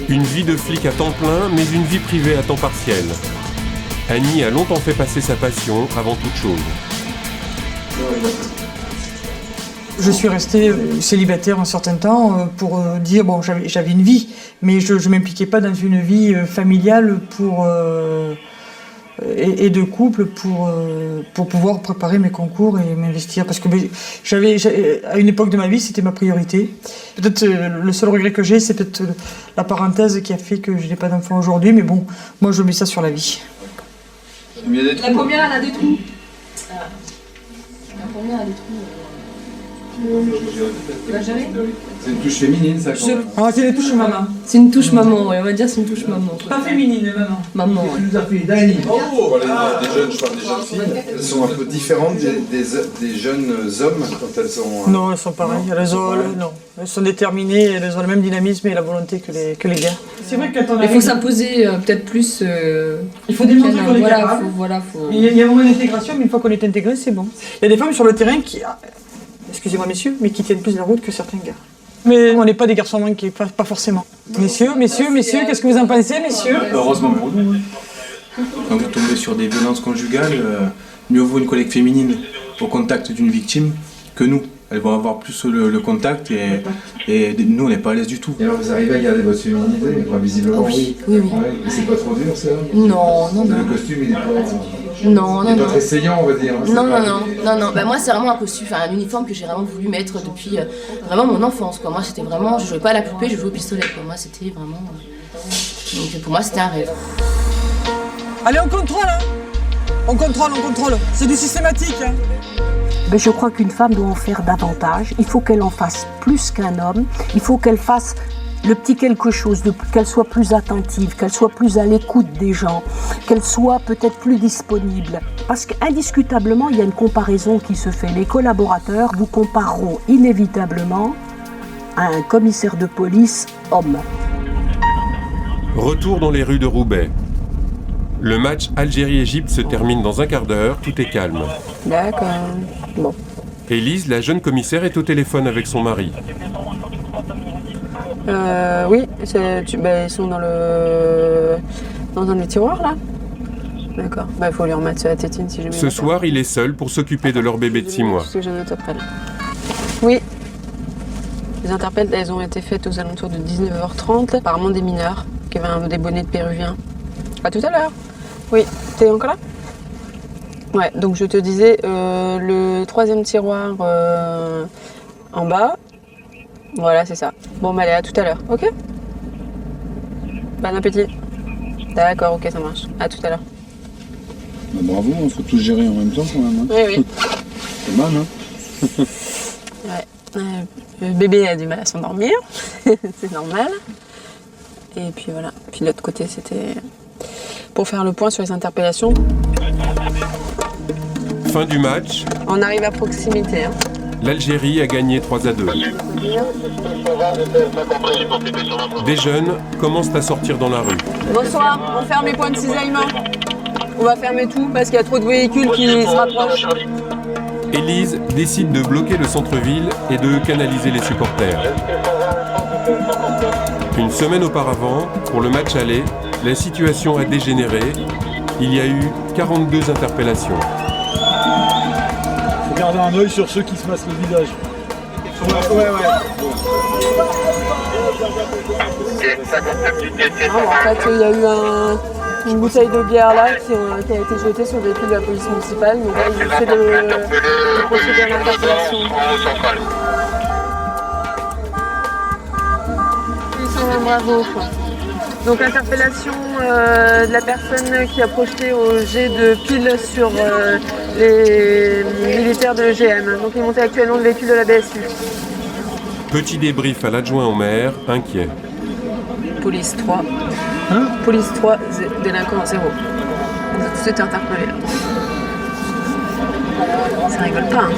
H: Une vie de flic à temps plein, mais une vie privée à temps partiel. Annie a longtemps fait passer sa passion avant toute chose.
V: Je suis restée célibataire un certain temps pour dire, bon, j'avais une vie, mais je ne m'impliquais pas dans une vie familiale et de couple pour pouvoir préparer mes concours et m'investir. Parce que à une époque de ma vie, c'était ma priorité. Peut-être le seul regret que j'ai, c'est peut-être la parenthèse qui a fait que je n'ai pas d'enfant aujourd'hui, mais bon, moi je mets ça sur la vie.
E: La première, elle a des trous. La première, elle a des trous.
K: C'est une touche féminine, ça, quand même.
V: Ah, c'est une touche maman.
R: C'est une touche maman, ouais, on va dire c'est une touche maman.
V: Pas féminine, maman.
R: Maman, ouais.
K: Des jeunes, je parle des jeunes filles, elles sont un peu différentes des jeunes hommes quand elles sont...
V: Non, elles sont pareilles. Elles sont déterminées, elles ont le même dynamisme et la volonté que les gars. C'est vrai que quand on
R: Il faut s'imposer peut-être plus.
V: Il faut démontrer qu'on est capable.
R: Faut...
V: Il y a un moment d'intégration, mais une fois qu'on est intégré, c'est bon. Il y a des femmes sur le terrain qui, excusez-moi messieurs, mais qui tiennent plus la route que certains gars. Mais on n'est pas des garçons manqués, pas forcément. Messieurs, qu'est-ce que vous en pensez, messieurs?
J: Heureusement pour nous. Quand vous tombez sur des violences conjugales, mieux vaut une collègue féminine au contact d'une victime que nous. Elles vont avoir plus le contact et nous on n'est pas à l'aise du tout.
K: Et alors vous arrivez à garder votre féminité, visiblement?
R: Oui.
K: Ouais, et c'est pas trop dur ça?
R: Non.
K: Le costume il est pas...
R: Non.
K: Pas très saillant, on va dire.
R: Non. Bah, moi, c'est vraiment un costume, un uniforme que j'ai vraiment voulu mettre depuis vraiment mon enfance, quoi. Moi, c'était vraiment, je jouais pas à la poupée, je jouais au pistolet, quoi. Moi, c'était vraiment. Donc, pour moi, c'était un rêve.
V: Allez, on contrôle, hein. On contrôle. C'est du systématique, hein.
G: Mais je crois qu'une femme doit en faire davantage. Il faut qu'elle en fasse plus qu'un homme. Il faut qu'elle fasse le petit quelque chose, qu'elle soit plus attentive, qu'elle soit plus à l'écoute des gens, qu'elle soit peut-être plus disponible. Parce qu'indiscutablement, il y a une comparaison qui se fait. Les collaborateurs vous compareront inévitablement à un commissaire de police homme.
H: Retour dans les rues de Roubaix. Le match Algérie-Égypte se termine dans un quart d'heure, tout est calme.
E: D'accord. Bon.
H: Élise, la jeune commissaire, est au téléphone avec son mari.
E: Oui, ils sont dans un des tiroirs là. D'accord. Il faut lui remettre la tétine si jamais.
H: Ce soir, il est seul pour s'occuper de leur bébé de 6 mois.
E: Ce que je note après. Oui. Les interpelles, elles ont été faites aux alentours de 19h30, apparemment des mineurs qui avaient des bonnets de péruviens. À tout à l'heure. Oui. T'es encore là? Ouais. Donc je te disais le 3e tiroir en bas. Voilà, c'est ça. Bon, allez, à tout à l'heure, ok? Bon appétit. D'accord, ok, ça marche. À tout à l'heure.
L: Bah, bravo, il faut tout gérer en même temps quand même. Hein.
E: Oui.
L: C'est mal, hein?
E: Ouais. Le bébé a du mal à s'endormir, c'est normal. Et puis voilà. Puis l'autre côté, c'était pour faire le point sur les interpellations.
H: Fin du match.
E: On arrive à proximité. Hein.
H: L'Algérie a gagné 3-2. Des jeunes commencent à sortir dans la rue.
E: Bonsoir, on ferme les points de cisaillement. On va fermer tout parce qu'il y a trop de véhicules qui se rapprochent.
H: Élise décide de bloquer le centre-ville et de canaliser les supporters. Une semaine auparavant, pour le match aller, la situation a dégénéré. Il y a eu 42 interpellations.
L: Faut garder un œil sur ceux qui se massent le visage.
E: Ouais. En fait, il y a eu une bouteille de bière là qui a été jetée sur le véhicule de la police municipale. Donc là, ils essaient de procéder à l'interpellation. Bravo. Donc interpellation de la personne qui a projeté au jet de pile sur les militaires de l'EGM. Donc il montait actuellement le véhicule de la BSU.
H: Petit débrief à l'adjoint au maire, inquiet.
E: Police 3. Police 3, délinquant 0. Vous avez tous été interpellés là. Ça rigole pas. Hein.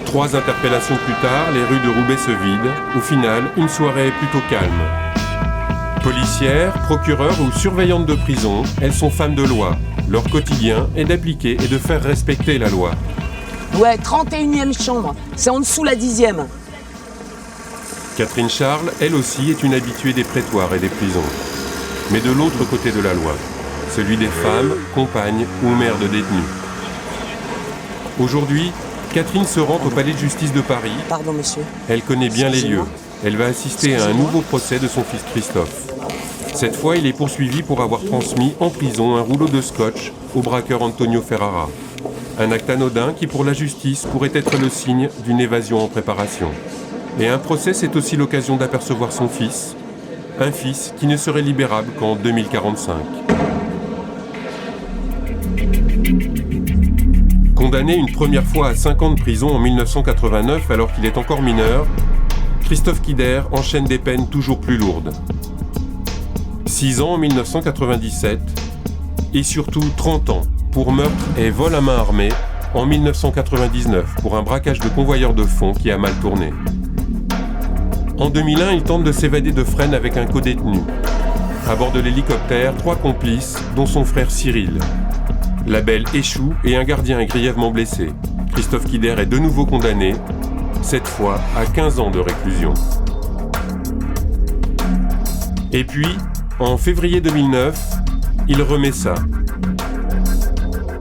H: 3 interpellations plus tard, les rues de Roubaix se vident. Au final, une soirée plutôt calme. Policières, procureurs ou surveillantes de prison, elles sont femmes de loi. Leur quotidien est d'appliquer et de faire respecter la loi.
G: Ouais, 31e chambre, c'est en dessous la 10e.
H: Catherine Charles, elle aussi, est une habituée des prétoires et des prisons. Mais de l'autre côté de la loi, celui des femmes, compagnes ou mères de détenus. Aujourd'hui, Catherine se rend au palais de justice de Paris.
M: Pardon, monsieur.
H: Elle connaît bien les lieux. Elle va assister à un nouveau procès de son fils Christophe. Cette fois, il est poursuivi pour avoir transmis en prison un rouleau de scotch au braqueur Antonio Ferrara. Un acte anodin qui, pour la justice, pourrait être le signe d'une évasion en préparation. Et un procès, c'est aussi l'occasion d'apercevoir son fils. Un fils qui ne serait libérable qu'en 2045. Condamné une première fois à 5 ans de prison en 1989 alors qu'il est encore mineur, Christophe Quider enchaîne des peines toujours plus lourdes. 6 ans en 1997 et surtout 30 ans pour meurtre et vol à main armée en 1999 pour un braquage de convoyeur de fonds qui a mal tourné. En 2001, il tente de s'évader de Fresnes avec un codétenu. À bord de l'hélicoptère, 3 complices, dont son frère Cyril. La belle échoue et un gardien est grièvement blessé. Christophe Quider est de nouveau condamné, cette fois à 15 ans de réclusion. Et puis, en février 2009, il remet ça.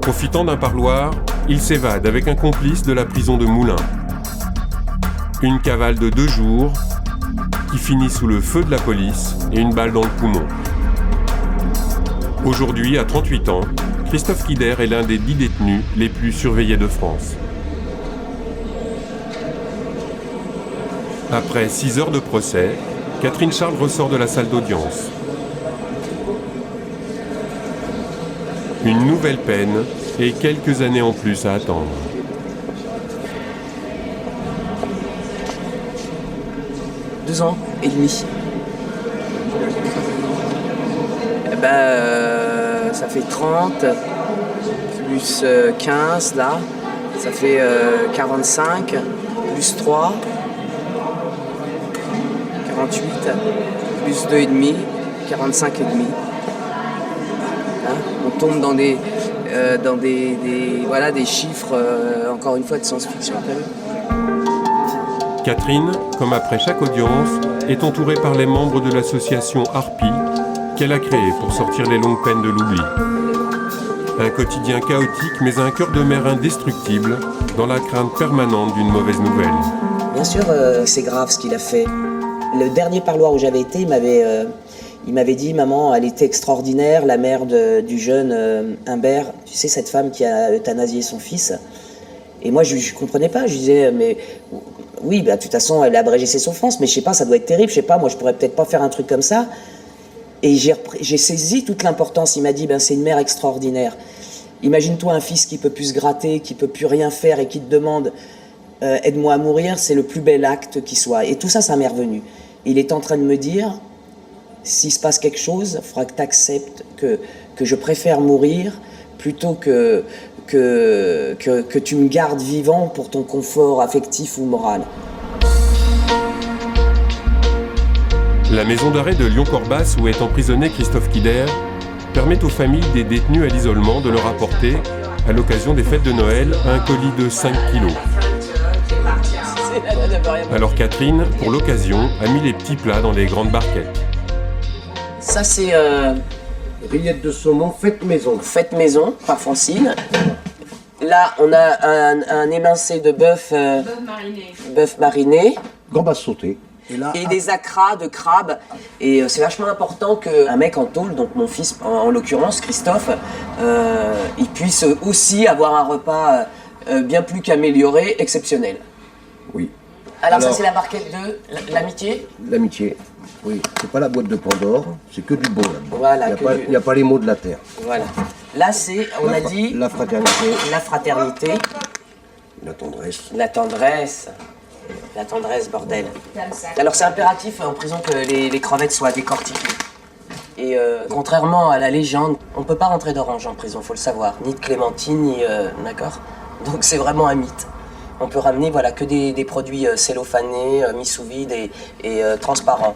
H: Profitant d'un parloir, il s'évade avec un complice de la prison de Moulins. Une cavale de 2 jours qui finit sous le feu de la police et une balle dans le poumon. Aujourd'hui, à 38 ans, Christophe Quider est l'un des 10 détenus les plus surveillés de France. Après 6 heures de procès, Catherine Charles ressort de la salle d'audience. Une nouvelle peine et quelques années en plus à attendre.
M: Deux ans et demi. Ça fait 30, plus 15 là, ça fait 45, plus 3, 48, plus 2,5, 45,5. Hein, on tombe dans des chiffres, encore une fois, de science-fiction.
H: Catherine, comme après chaque audience, est entourée par les membres de l'association Harpie qu'elle a créée pour sortir les longues peines de l'oubli. Un quotidien chaotique mais un cœur de mère indestructible dans la crainte permanente d'une mauvaise nouvelle.
M: Bien sûr, c'est grave ce qu'il a fait. Le dernier parloir où j'avais été, il m'avait dit « Maman, elle était extraordinaire, la mère du jeune Humbert, tu sais, cette femme qui a euthanasié son fils. » Et moi, je ne comprenais pas. Je disais « Mais oui, de toute façon, elle a abrégé ses souffrances, mais je sais pas, ça doit être terrible, je sais pas, moi, je pourrais peut-être pas faire un truc comme ça. » Et j'ai saisi toute l'importance. Il m'a dit, c'est une mère extraordinaire. Imagine-toi un fils qui peut plus se gratter, qui peut plus rien faire et qui te demande aide-moi à mourir, c'est le plus bel acte qui soit. Et tout ça, ça m'est revenu. Il est en train de me dire, s'il se passe quelque chose, il faudra que tu acceptes que je préfère mourir plutôt que tu me gardes vivant pour ton confort affectif ou moral.
H: La maison d'arrêt de Lyon-Corbas où est emprisonné Christophe Quider permet aux familles des détenus à l'isolement de leur apporter, à l'occasion des fêtes de Noël, un colis de 5 kilos. Alors Catherine, pour l'occasion, a mis les petits plats dans les grandes barquettes.
M: Ça c'est...
N: rillettes de saumon faites maison.
M: Faites maison, par Francine. Là, on a un émincé de bœuf mariné.
N: Gambas sautées.
M: Et des acras de crabe. Et c'est vachement important qu'un mec en tôle, donc mon fils en l'occurrence, Christophe, il puisse aussi avoir un repas bien plus qu'amélioré, exceptionnel.
N: Oui.
M: Alors ça c'est la barquette de l'amitié.
N: L'amitié, oui. C'est pas la boîte de Pandore, c'est que du bon là-dedans.
M: Voilà,
N: il n'y a pas les mots de la terre.
M: Voilà. Là c'est, on a dit...
N: La fraternité.
M: La fraternité.
N: La tendresse.
M: La tendresse. La tendresse, bordel. Alors c'est impératif en prison que les crevettes soient décortiquées. Et contrairement à la légende, on ne peut pas rentrer d'orange en prison, faut le savoir. Ni de clémentine, ni... d'accord. Donc c'est vraiment un mythe. On peut ramener que des produits cellophanés, mis sous vide et transparents.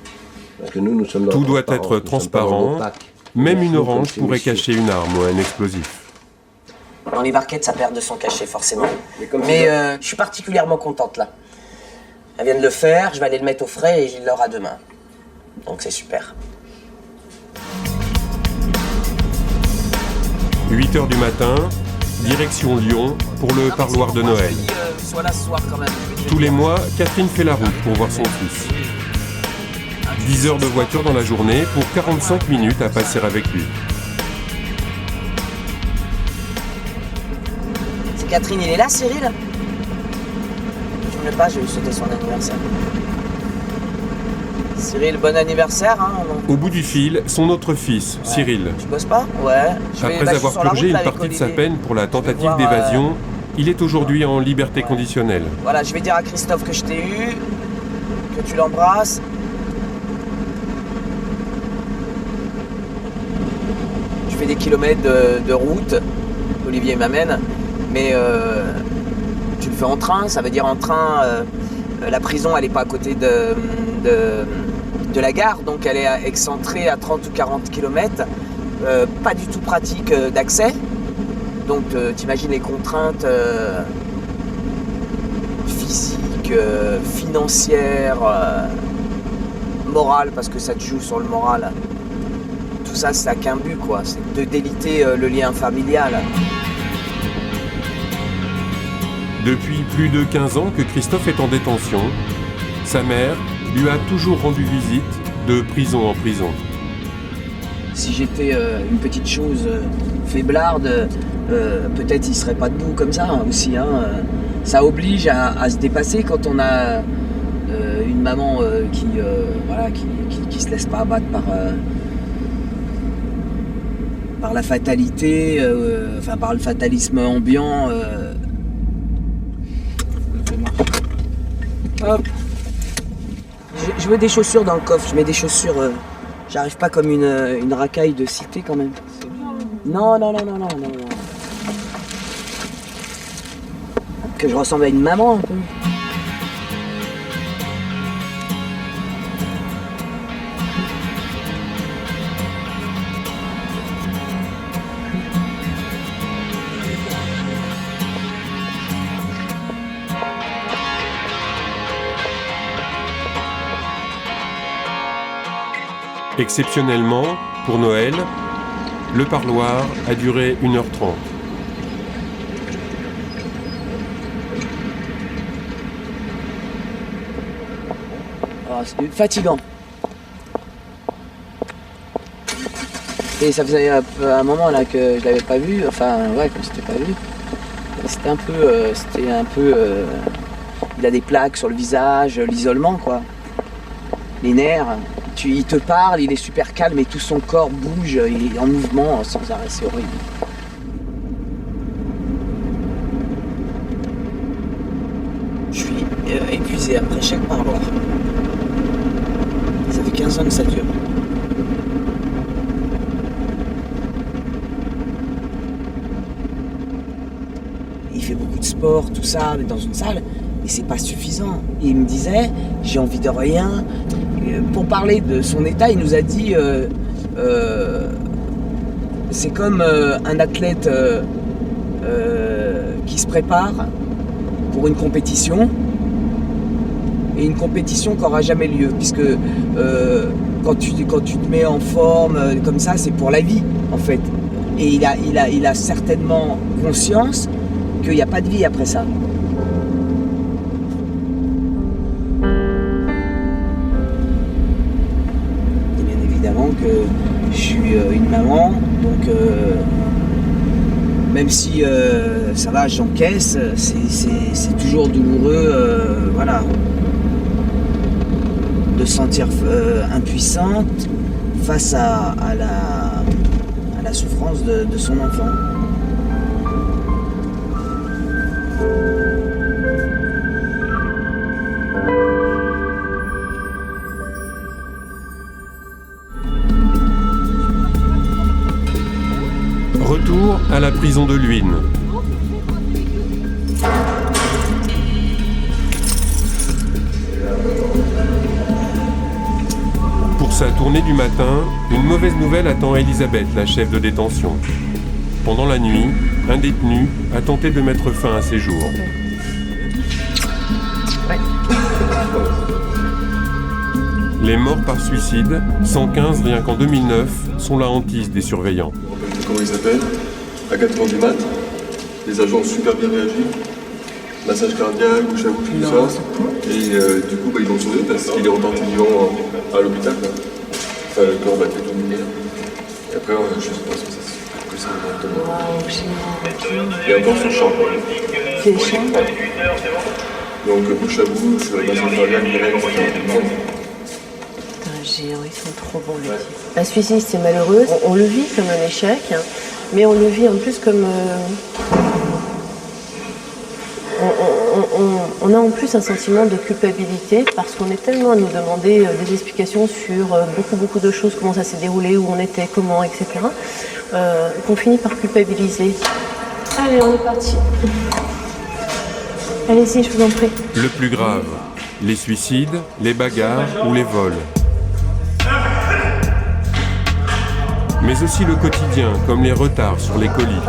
N: Parce que nous sommes
H: tout doit être transparent. Même une orange pourrait cacher une arme ou un explosif.
M: Dans les barquettes, ça perd de son cachet forcément. Mais je suis particulièrement contente là. Elle vient de le faire, je vais aller le mettre au frais et il l'aura demain. Donc c'est super.
H: 8h du matin, direction Lyon pour le parloir de Noël.
M: sois là ce soir quand même.
H: Tous les mois, Catherine fait la route pour voir son fils. 10 heures de voiture dans la journée pour 45 minutes à passer avec lui.
M: C'est Catherine, il est là, Cyril? Je ne sais pas, je vais lui souhaiter son anniversaire. Cyril, bon anniversaire. Hein.
H: Au bout du fil, son autre fils, Cyril.
M: Tu bosses pas? Ouais.
H: Après avoir purgé une partie de sa peine pour la tentative d'évasion, il est aujourd'hui en liberté conditionnelle.
M: Voilà, je vais dire à Christophe que je t'ai eu, que tu l'embrasses. Je fais des kilomètres de route, Olivier m'amène, mais tu le fais en train, ça veut dire en train, la prison elle n'est pas à côté de la gare, donc elle est excentrée à 30 ou 40 km, pas du tout pratique d'accès, donc t'imagines les contraintes physiques, financières, morales, parce que ça te joue sur le moral. Tout ça, ça n'a qu'un but, quoi, c'est de déliter le lien familial.
H: Depuis plus de 15 ans que Christophe est en détention, sa mère lui a toujours rendu visite de prison en prison.
M: Si j'étais une petite chose faiblarde, peut-être il ne serait pas debout comme ça aussi. Hein. Ça oblige à se dépasser quand on a une maman qui se laisse pas abattre par la fatalité, par le fatalisme ambiant. Hop. Je veux des chaussures dans le coffre, je mets des chaussures. J'arrive pas comme une racaille de cité quand même. Non. Que je ressemble à une maman un peu.
H: Exceptionnellement, pour Noël, le parloir a duré 1h30.
M: Oh, c'est fatigant. Et ça faisait un moment là que je l'avais pas vu, que je t'ai pas vu. C'était un peu, il a des plaques sur le visage, l'isolement quoi. Les nerfs. Il te parle, il est super calme et tout son corps bouge, il est en mouvement sans arrêt, c'est horrible. Je suis épuisé après chaque parloir. Ça fait 15 ans que ça dure. Il fait beaucoup de sport, tout ça, mais dans une salle, mais c'est pas suffisant. Et il me disait, j'ai envie de rien. Pour parler de son état, il nous a dit c'est comme un athlète qui se prépare pour une compétition et une compétition qui n'aura jamais lieu puisque quand tu te mets en forme comme ça, c'est pour la vie en fait. Et il a certainement conscience qu'il n'y a pas de vie après ça. Que je suis une maman, donc même si ça va, j'encaisse, c'est toujours douloureux, de se sentir impuissante face à la souffrance de son enfant.
H: Retour à la prison de Luynes. Pour sa tournée du matin, une mauvaise nouvelle attend Elisabeth, la chef de détention. Pendant la nuit, un détenu a tenté de mettre fin à ses jours. Les morts par suicide, 115 rien qu'en 2009, sont la hantise des surveillants.
A: Comment il s'appelle? À 4h du mat, les agents ont super bien réagi. massage cardiaque, bouche à bouche, tout ça. Et du coup, ils l'ont sauvé parce qu'il est reparti vivant à l'hôpital. Enfin, le corps battait tout le monde. Et après, je sais pas ce que ça exactement. Et encore son champ.
B: C'est chiant.
A: Donc, bouche à bouche, massage cardiaque, migraine, etc.
B: Ils sont trop bons, les types. Un suicide, c'est malheureux. On le vit comme un échec, mais on le vit en plus comme... On a en plus un sentiment de culpabilité parce qu'on est tellement à nous demander des explications sur beaucoup de choses, comment ça s'est déroulé, où on était, comment, etc., qu'on finit par culpabiliser. Allez, on est parti. Allez-y, je vous en prie.
H: Le plus grave, les suicides, les bagarres ou les vols. Mais aussi le quotidien, comme les retards sur les colis.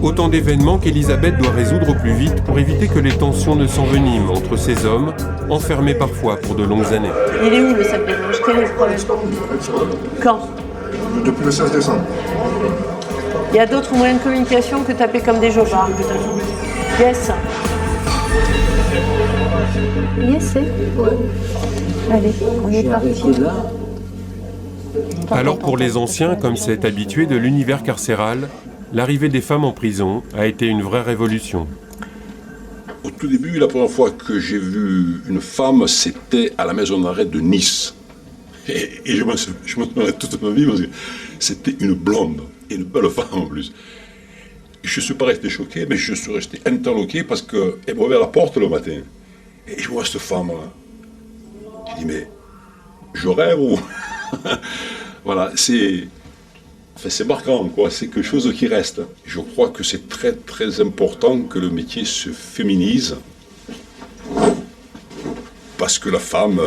H: Autant d'événements qu'Elisabeth doit résoudre au plus vite pour éviter que les tensions ne s'enveniment entre ces hommes, enfermés parfois pour de longues années.
B: Il est où le sac de bain? Je t'ai le problème. Quand?
P: Depuis le 16 décembre.
B: Il y a d'autres moyens de communication que taper comme des jovards. Yes. Yes, c'est? Ouais. Allez, on est parti.
H: Alors pour les anciens, comme cet habitué de l'univers carcéral, l'arrivée des femmes en prison a été une vraie révolution.
C: Au tout début, la première fois que j'ai vu une femme, c'était à la maison d'arrêt de Nice. Et je me souviens toute ma vie parce que c'était une blonde, et une belle femme en plus. Je ne suis pas resté choqué, mais je suis resté interloqué parce qu'elle m'ouvrait la porte le matin. Et je vois cette femme-là. J'ai dit, mais je rêve ou... Voilà, c'est marquant, quoi. C'est quelque chose qui reste. Je crois que c'est très très important que le métier se féminise. Parce que la femme,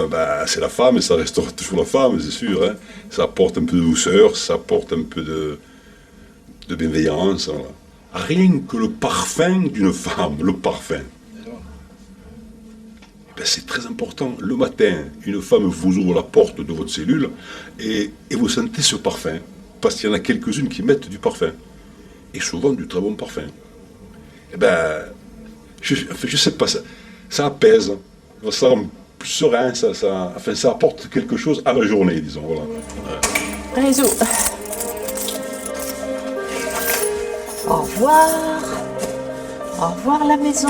C: c'est la femme et ça restera toujours la femme, c'est sûr. Hein. Ça apporte un peu de douceur, ça apporte un peu de bienveillance. Voilà. Rien que le parfum d'une femme, le parfum. C'est très important. Le matin, une femme vous ouvre la porte de votre cellule et vous sentez ce parfum. Parce qu'il y en a quelques-unes qui mettent du parfum. Et souvent du très bon parfum. Je sais pas, ça apaise. Ça rend plus serein, ça apporte quelque chose à la journée, disons. Voilà.
B: Allez, zou. Au revoir. Au revoir la maison.